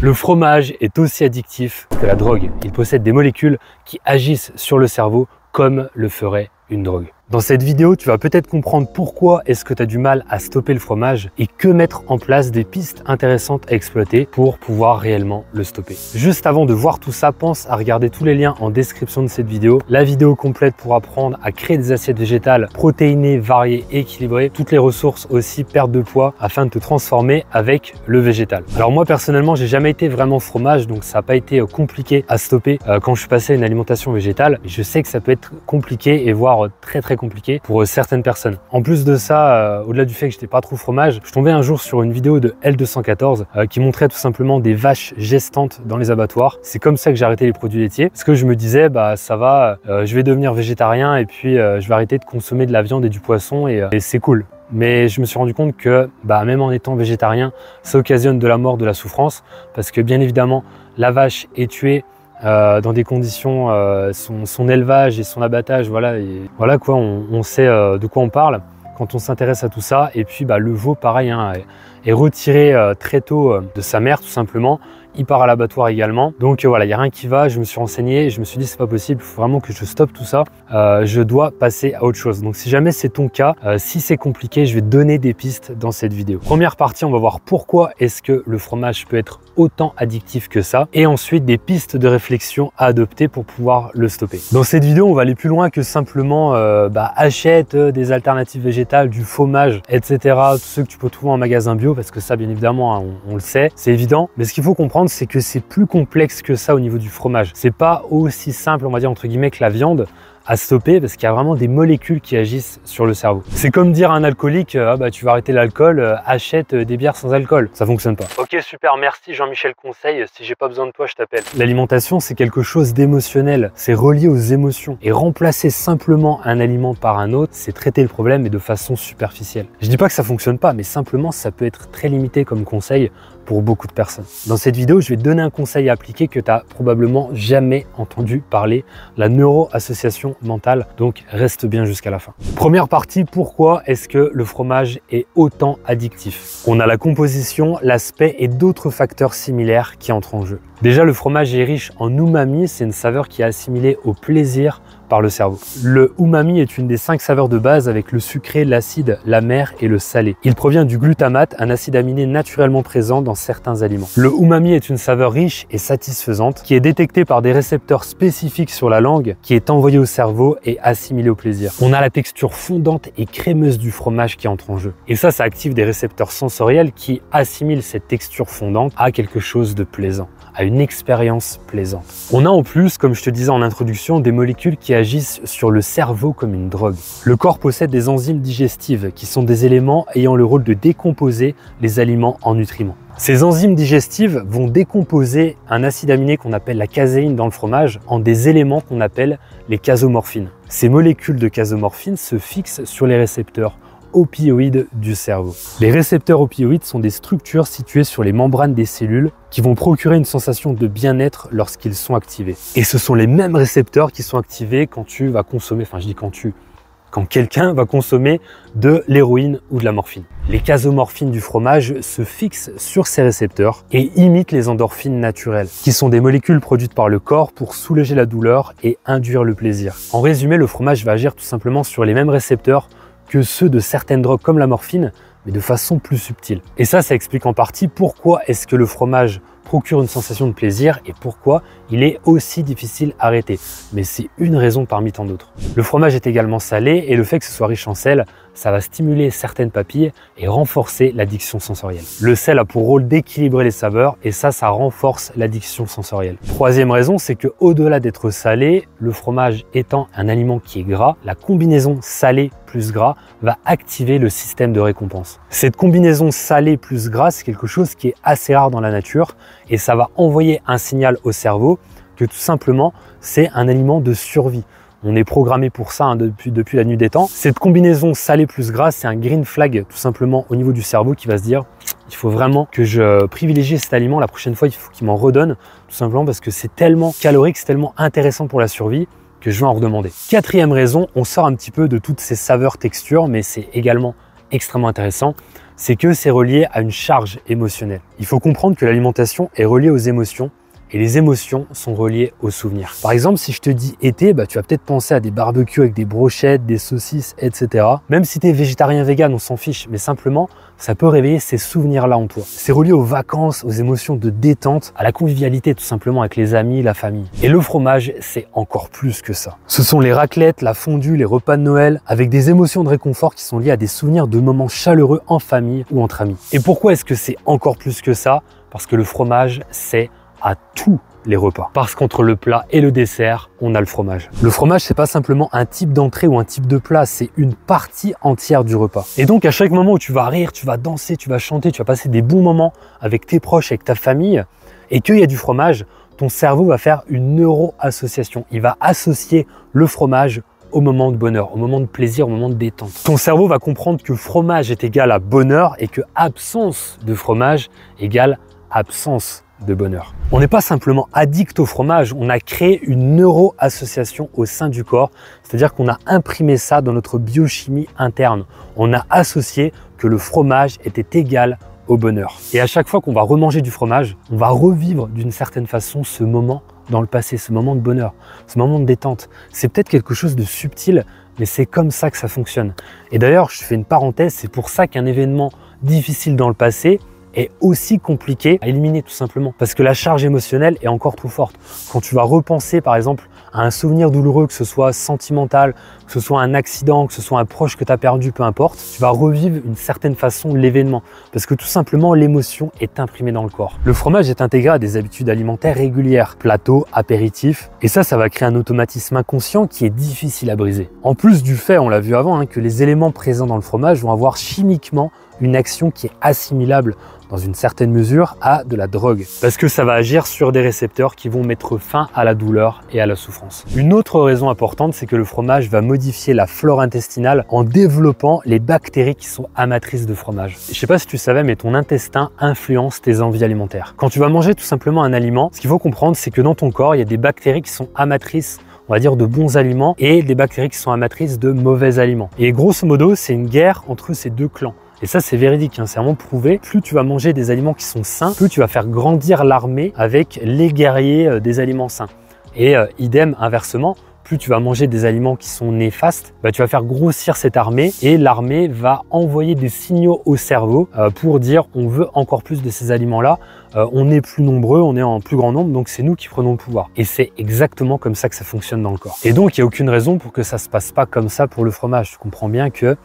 Le fromage est aussi addictif que la drogue. Il possède des molécules qui agissent sur le cerveau comme le ferait une drogue. Dans cette vidéo, tu vas peut-être comprendre pourquoi est-ce que tu as du mal à stopper le fromage et que mettre en place des pistes intéressantes à exploiter pour pouvoir réellement le stopper. Juste avant de voir tout ça, pense à regarder tous les liens en description de cette vidéo. La vidéo complète pour apprendre à créer des assiettes végétales protéinées, variées et équilibrées. Toutes les ressources aussi, perte de poids afin de te transformer avec le végétal. Alors moi personnellement, j'ai jamais été vraiment fromage, donc ça n'a pas été compliqué à stopper quand je suis passé à une alimentation végétale. Je sais que ça peut être compliqué et voire très compliqué pour certaines personnes. En plus de ça, au-delà du fait que j'étais pas trop fromage, je tombais un jour sur une vidéo de L214 qui montrait tout simplement des vaches gestantes dans les abattoirs. C'est comme ça que j'ai arrêté les produits laitiers parce que je me disais bah ça va, je vais devenir végétarien et puis je vais arrêter de consommer de la viande et du poisson et c'est cool. Mais je me suis rendu compte que même en étant végétarien, ça occasionne de la mort, de la souffrance parce que bien évidemment la vache est tuée dans des conditions, son élevage et son abattage, voilà, et voilà quoi, on sait de quoi on parle quand on s'intéresse à tout ça. Et puis le veau, pareil, hein, est retiré très tôt de sa mère, tout simplement. Il part à l'abattoir également. Donc voilà, il n'y a rien qui va. Je me suis renseigné et je me suis dit c'est pas possible, il faut vraiment que je stoppe tout ça. Je dois passer à autre chose. Donc si jamais c'est ton cas, si c'est compliqué, je vais te donner des pistes dans cette vidéo. Première partie, on va voir pourquoi est-ce que le fromage peut être autant addictif que ça. Et ensuite, des pistes de réflexion à adopter pour pouvoir le stopper. Dans cette vidéo, on va aller plus loin que simplement achète des alternatives végétales, du fromage, etc. Tout ce que tu peux trouver en magasin bio, parce que ça, bien évidemment, hein, on le sait, c'est évident. Mais ce qu'il faut comprendre, c'est que c'est plus complexe que ça au niveau du fromage. C'est pas aussi simple, on va dire entre guillemets, que la viande à stopper parce qu'il y a vraiment des molécules qui agissent sur le cerveau. C'est comme dire à un alcoolique tu vas arrêter l'alcool, achète des bières sans alcool. Ça fonctionne pas. Ok, super, merci Jean-Michel Conseil. Si j'ai pas besoin de toi, je t'appelle. L'alimentation, c'est quelque chose d'émotionnel. C'est relié aux émotions. Et remplacer simplement un aliment par un autre, c'est traiter le problème et de façon superficielle. Je dis pas que ça fonctionne pas, mais simplement ça peut être très limité comme conseil pour beaucoup de personnes. Dans cette vidéo, je vais te donner un conseil à appliquer que tu as probablement jamais entendu parler, la neuroassociation mentale, donc reste bien jusqu'à la fin. Première partie, pourquoi est-ce que le fromage est autant addictif? On a la composition, l'aspect et d'autres facteurs similaires qui entrent en jeu. Déjà, le fromage est riche en umami, c'est une saveur qui est assimilée au plaisir par le cerveau. Le umami est une des 5 saveurs de base avec le sucré, l'acide, l'amer et le salé. Il provient du glutamate, un acide aminé naturellement présent dans certains aliments. Le umami est une saveur riche et satisfaisante qui est détectée par des récepteurs spécifiques sur la langue qui est envoyée au cerveau et assimilée au plaisir. On a la texture fondante et crémeuse du fromage qui entre en jeu. Et ça active des récepteurs sensoriels qui assimilent cette texture fondante à quelque chose de plaisant, à une expérience plaisante. On a en plus, comme je te disais en introduction, des molécules qui agissent sur le cerveau comme une drogue. Le corps possède des enzymes digestives qui sont des éléments ayant le rôle de décomposer les aliments en nutriments. Ces enzymes digestives vont décomposer un acide aminé qu'on appelle la caséine dans le fromage en des éléments qu'on appelle les casomorphines. Ces molécules de casomorphine se fixent sur les récepteurs opioïdes du cerveau. Les récepteurs opioïdes sont des structures situées sur les membranes des cellules qui vont procurer une sensation de bien-être lorsqu'ils sont activés. Et ce sont les mêmes récepteurs qui sont activés quand tu vas consommer, quand quelqu'un va consommer de l'héroïne ou de la morphine. Les casomorphines du fromage se fixent sur ces récepteurs et imitent les endorphines naturelles, qui sont des molécules produites par le corps pour soulager la douleur et induire le plaisir. En résumé, le fromage va agir tout simplement sur les mêmes récepteurs que ceux de certaines drogues comme la morphine, mais de façon plus subtile. Et ça explique en partie pourquoi est-ce que le fromage procure une sensation de plaisir et pourquoi il est aussi difficile à arrêter. Mais c'est une raison parmi tant d'autres. Le fromage est également salé et le fait que ce soit riche en sel, ça va stimuler certaines papilles et renforcer l'addiction sensorielle. Le sel a pour rôle d'équilibrer les saveurs et ça renforce l'addiction sensorielle. Troisième raison, c'est que au-delà d'être salé, le fromage étant un aliment qui est gras, la combinaison salé plus gras va activer le système de récompense. Cette combinaison salé plus gras, c'est quelque chose qui est assez rare dans la nature et ça va envoyer un signal au cerveau que tout simplement c'est un aliment de survie. On est programmé pour ça depuis la nuit des temps. Cette combinaison salé plus gras, c'est un green flag tout simplement au niveau du cerveau qui va se dire il faut vraiment que je privilégie cet aliment. La prochaine fois, il faut qu'il m'en redonne tout simplement parce que c'est tellement calorique, c'est tellement intéressant pour la survie que je vais en redemander. Quatrième raison, on sort un petit peu de toutes ces saveurs textures, mais c'est également extrêmement intéressant, c'est que c'est relié à une charge émotionnelle. Il faut comprendre que l'alimentation est reliée aux émotions et les émotions sont reliées aux souvenirs. Par exemple, si je te dis été, tu vas peut-être penser à des barbecues avec des brochettes, des saucisses, etc. Même si tu es végétarien, vegan, on s'en fiche, mais simplement, ça peut réveiller ces souvenirs-là en toi. C'est relié aux vacances, aux émotions de détente, à la convivialité tout simplement avec les amis, la famille. Et le fromage, c'est encore plus que ça. Ce sont les raclettes, la fondue, les repas de Noël, avec des émotions de réconfort qui sont liées à des souvenirs de moments chaleureux en famille ou entre amis. Et pourquoi est-ce que c'est encore plus que ça? Parce que le fromage, c'est à tous les repas. Parce qu'entre le plat et le dessert, on a le fromage. Le fromage, c'est pas simplement un type d'entrée ou un type de plat, c'est une partie entière du repas. Et donc, à chaque moment où tu vas rire, tu vas danser, tu vas chanter, tu vas passer des bons moments avec tes proches, avec ta famille, et qu'il y a du fromage, ton cerveau va faire une neuro-association. Il va associer le fromage au moment de bonheur, au moment de plaisir, au moment de détente. Ton cerveau va comprendre que fromage est égal à bonheur et que absence de fromage égale absence de bonheur. On n'est pas simplement addict au fromage, on a créé une neuro-association au sein du corps, c'est-à-dire qu'on a imprimé ça dans notre biochimie interne. On a associé que le fromage était égal au bonheur. Et à chaque fois qu'on va remanger du fromage, on va revivre d'une certaine façon ce moment dans le passé, ce moment de bonheur, ce moment de détente. C'est peut-être quelque chose de subtil, mais c'est comme ça que ça fonctionne. Et d'ailleurs, je fais une parenthèse, c'est pour ça qu'un événement difficile dans le passé est aussi compliqué à éliminer tout simplement parce que la charge émotionnelle est encore trop forte. Quand tu vas repenser par exemple à un souvenir douloureux, que ce soit sentimental, que ce soit un accident, que ce soit un proche que tu as perdu, peu importe, tu vas revivre d'une certaine façon l'événement parce que tout simplement l'émotion est imprimée dans le corps. Le fromage est intégré à des habitudes alimentaires régulières, plateau, apéritif, et ça va créer un automatisme inconscient qui est difficile à briser. En plus du fait, on l'a vu avant, que les éléments présents dans le fromage vont avoir chimiquement une action qui est assimilable dans une certaine mesure à de la drogue parce que ça va agir sur des récepteurs qui vont mettre fin à la douleur et à la souffrance. Une autre raison importante, c'est que le fromage va modifier la flore intestinale en développant les bactéries qui sont amatrices de fromage. Je sais pas si tu savais, mais ton intestin influence tes envies alimentaires. Quand tu vas manger tout simplement un aliment, ce qu'il faut comprendre, c'est que dans ton corps, il y a des bactéries qui sont amatrices, on va dire, de bons aliments et des bactéries qui sont amatrices de mauvais aliments. Et grosso modo, c'est une guerre entre ces deux clans. Et ça, c'est véridique, c'est vraiment prouvé. Plus tu vas manger des aliments qui sont sains, plus tu vas faire grandir l'armée avec les guerriers des aliments sains. Et idem, inversement, plus tu vas manger des aliments qui sont néfastes, tu vas faire grossir cette armée et l'armée va envoyer des signaux au cerveau pour dire on veut encore plus de ces aliments-là, on est plus nombreux, on est en plus grand nombre, donc c'est nous qui prenons le pouvoir. Et c'est exactement comme ça que ça fonctionne dans le corps. Et donc, il n'y a aucune raison pour que ça ne se passe pas comme ça pour le fromage. Tu comprends bien que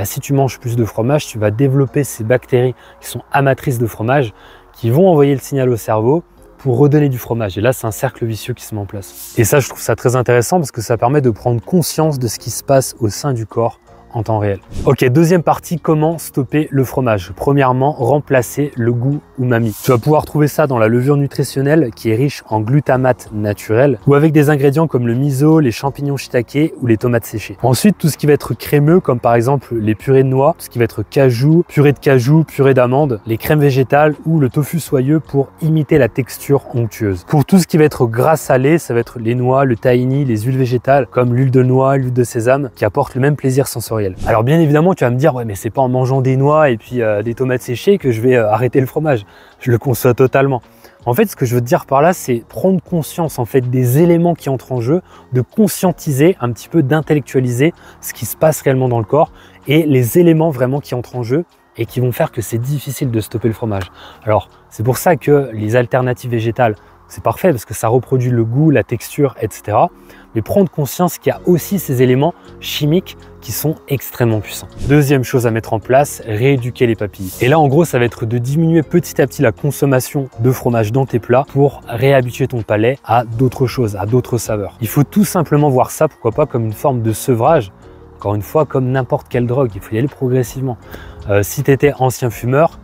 si tu manges plus de fromage, tu vas développer ces bactéries qui sont amatrices de fromage, qui vont envoyer le signal au cerveau pour redonner du fromage. Et là, c'est un cercle vicieux qui se met en place. Et ça, je trouve ça très intéressant parce que ça permet de prendre conscience de ce qui se passe au sein du corps en temps réel. Ok, deuxième partie, comment stopper le fromage? Premièrement, remplacer le goût umami. Tu vas pouvoir trouver ça dans la levure nutritionnelle qui est riche en glutamate naturel ou avec des ingrédients comme le miso, les champignons shiitake ou les tomates séchées. Ensuite, tout ce qui va être crémeux comme par exemple les purées de noix, tout ce qui va être cajou, purée de cajou, purée d'amandes, les crèmes végétales ou le tofu soyeux pour imiter la texture onctueuse. Pour tout ce qui va être gras salé, ça va être les noix, le tahini, les huiles végétales comme l'huile de noix, l'huile de sésame qui apportent le même plaisir sensoriel. Alors bien évidemment, tu vas me dire, ouais, mais c'est pas en mangeant des noix et puis des tomates séchées que je vais arrêter le fromage. Je le conçois totalement. En fait, ce que je veux te dire par là, c'est prendre conscience en fait des éléments qui entrent en jeu, de conscientiser un petit peu, d'intellectualiser ce qui se passe réellement dans le corps et les éléments vraiment qui entrent en jeu et qui vont faire que c'est difficile de stopper le fromage. Alors, c'est pour ça que les alternatives végétales, c'est parfait parce que ça reproduit le goût, la texture, etc. Mais prendre conscience qu'il y a aussi ces éléments chimiques qui sont extrêmement puissants. Deuxième chose à mettre en place, rééduquer les papilles. Et là, en gros, ça va être de diminuer petit à petit la consommation de fromage dans tes plats pour réhabituer ton palais à d'autres choses, à d'autres saveurs. Il faut tout simplement voir ça, pourquoi pas, comme une forme de sevrage. Encore une fois, comme n'importe quelle drogue, il faut y aller progressivement. Si tu étais ancien fumeur,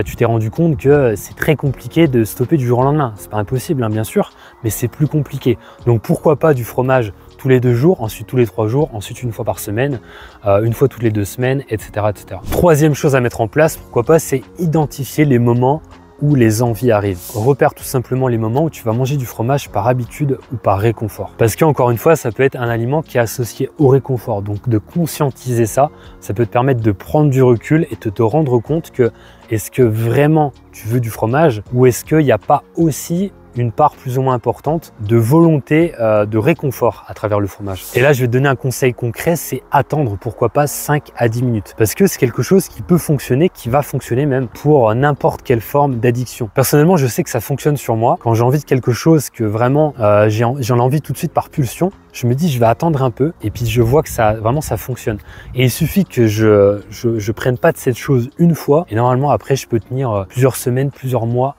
tu t'es rendu compte que c'est très compliqué de stopper du jour au lendemain. C'est pas impossible, bien sûr, mais c'est plus compliqué. Donc pourquoi pas du fromage tous les 2 jours, ensuite tous les 3 jours, ensuite une fois par semaine, une fois toutes les 2 semaines, etc., etc. Troisième chose à mettre en place, pourquoi pas, c'est identifier les moments où les envies arrivent. Repère tout simplement les moments où tu vas manger du fromage par habitude ou par réconfort. Parce qu'encore une fois, ça peut être un aliment qui est associé au réconfort. Donc de conscientiser ça, ça peut te permettre de prendre du recul et de te rendre compte que est-ce que vraiment tu veux du fromage ou est-ce qu'il n'y a pas aussi une part plus ou moins importante de volonté de réconfort à travers le fromage. Et là, je vais te donner un conseil concret, c'est attendre pourquoi pas 5 à 10 minutes. Parce que c'est quelque chose qui peut fonctionner, qui va fonctionner même pour n'importe quelle forme d'addiction. Personnellement, je sais que ça fonctionne sur moi. Quand j'ai envie de quelque chose que vraiment j'en ai envie tout de suite par pulsion, je me dis je vais attendre un peu et puis je vois que ça fonctionne. Et il suffit que je prenne pas de cette chose une fois et normalement après je peux tenir plusieurs semaines, plusieurs mois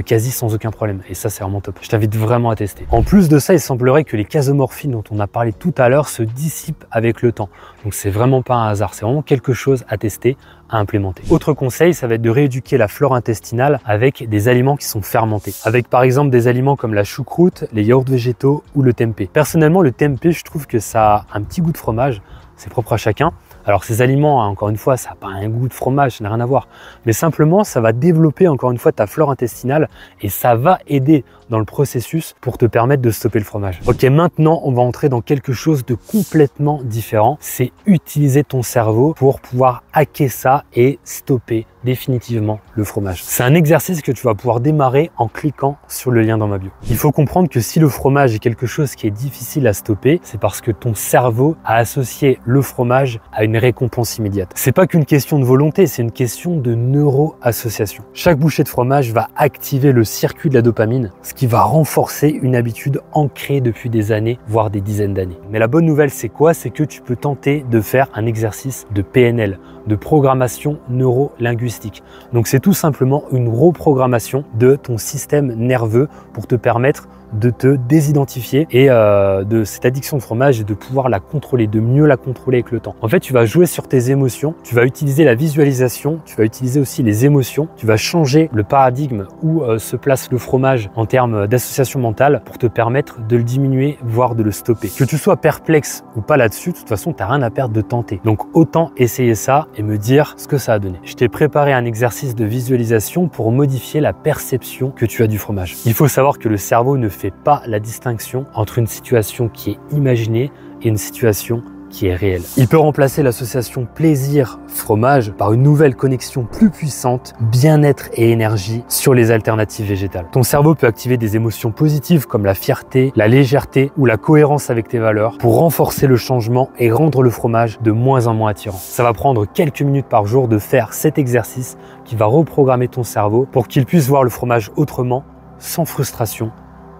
quasi sans aucun problème. Et ça, c'est vraiment top. Je t'invite vraiment à tester. En plus de ça, il semblerait que les casomorphines dont on a parlé tout à l'heure se dissipent avec le temps. Donc, c'est vraiment pas un hasard. C'est vraiment quelque chose à tester, à implémenter. Autre conseil, ça va être de rééduquer la flore intestinale avec des aliments qui sont fermentés. Avec par exemple des aliments comme la choucroute, les yaourts végétaux ou le tempeh. Personnellement, le tempeh, je trouve que ça a un petit goût de fromage. C'est propre à chacun. Alors ces aliments, encore une fois, ça n'a pas un goût de fromage, ça n'a rien à voir. Mais simplement, ça va développer encore une fois ta flore intestinale et ça va aider dans le processus pour te permettre de stopper le fromage. Ok, maintenant, on va entrer dans quelque chose de complètement différent. C'est utiliser ton cerveau pour pouvoir hacker ça et stopper définitivement le fromage. C'est un exercice que tu vas pouvoir démarrer en cliquant sur le lien dans ma bio. Il faut comprendre que si le fromage est quelque chose qui est difficile à stopper, c'est parce que ton cerveau a associé le fromage à une récompense immédiate. C'est pas qu'une question de volonté, c'est une question de neuro-association. Chaque bouchée de fromage va activer le circuit de la dopamine, ce qui va renforcer une habitude ancrée depuis des années, voire des dizaines d'années. Mais la bonne nouvelle, c'est quoi? C'est que tu peux tenter de faire un exercice de PNL, de programmation neuro-linguistique. Donc c'est tout simplement une reprogrammation de ton système nerveux pour te permettre de te désidentifier et de cette addiction au fromage et de pouvoir la contrôler, de mieux la contrôler avec le temps. En fait, tu vas jouer sur tes émotions, tu vas utiliser la visualisation, tu vas utiliser aussi les émotions, tu vas changer le paradigme où se place le fromage en termes d'association mentale pour te permettre de le diminuer, voire de le stopper. Que tu sois perplexe ou pas là-dessus, de toute façon, tu n'as rien à perdre de tenter. Donc autant essayer ça et me dire ce que ça a donné. Je t'ai préparé un exercice de visualisation pour modifier la perception que tu as du fromage. Il faut savoir que le cerveau ne fait pas la distinction entre une situation qui est imaginée et une situation qui est réelle. Il peut remplacer l'association plaisir-fromage par une nouvelle connexion plus puissante, bien-être et énergie sur les alternatives végétales. Ton cerveau peut activer des émotions positives comme la fierté, la légèreté ou la cohérence avec tes valeurs pour renforcer le changement et rendre le fromage de moins en moins attirant. Ça va prendre quelques minutes par jour de faire cet exercice qui va reprogrammer ton cerveau pour qu'il puisse voir le fromage autrement, sans frustration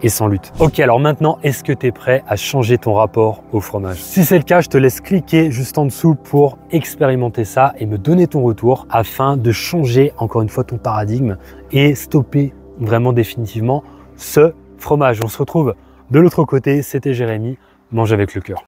et sans lutte. Ok, alors maintenant, est-ce que tu es prêt à changer ton rapport au fromage? Si c'est le cas, je te laisse cliquer juste en dessous pour expérimenter ça et me donner ton retour afin de changer encore une fois ton paradigme et stopper vraiment définitivement ce fromage. On se retrouve de l'autre côté, c'était Jérémy, mange avec le cœur.